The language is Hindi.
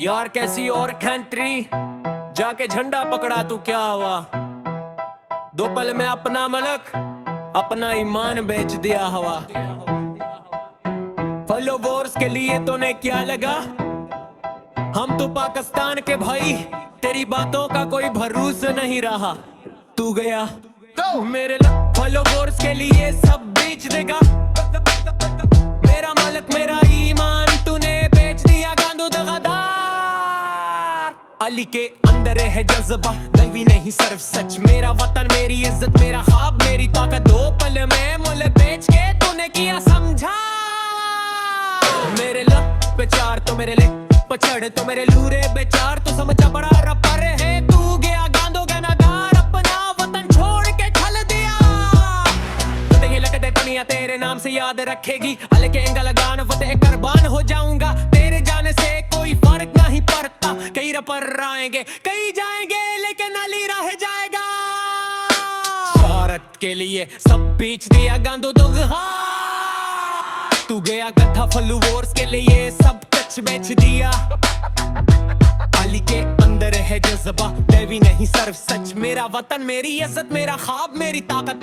यार कैसी और कंट्री जाके झंडा पकड़ा तू क्या हुआ। 2 पल में अपना मलक अपना ईमान बेच दिया हवा। फॉलोवर्स के लिए तूने क्या लगा, हम तो पाकिस्तान के भाई, तेरी बातों का कोई भरोसा नहीं रहा। तू गया तो मेरे फॉलोवर्स के लिए सब बेच देगा। मेरा मलक मेरा ईमान तूने बेच दिया गांडू दगादार। अली के अंदर है जज्बा, दलवी नहीं सिर्फ सच। मेरा वतन मेरी इज्जत मेरा ख्वाब मेरी ताकत। 2 पल में मुल्क बेच के तूने किया समझा। मेरे लक पे चार तो मेरे ले पछड़ तो मेरे लूरे बेचार। तो समझा बड़ा रपर है तू, गया गांडो गनागार। अपना वतन छोड़ के छल दिया। तुझे लगते दुनिया तेरे नाम से याद रखेगी। अल के एंगल गान फतेह कुर्बान हो जाऊंगा। तेरे जाने से कोई फर्क नहीं पड़ता। कई रपर आएंगे कई जाएंगे लेकिन अली रह जाएगा। भारत के लिए सब बेच दिया गांडो दुगहा। तू गया गधा फॉलोवर्स के लिए सब कुछ बेच दिया। अली के अंदर है जज्बा, देवी नहीं सिर्फ सच। मेरा वतन मेरी इज्जत मेरा ख्वाब मेरी ताकत।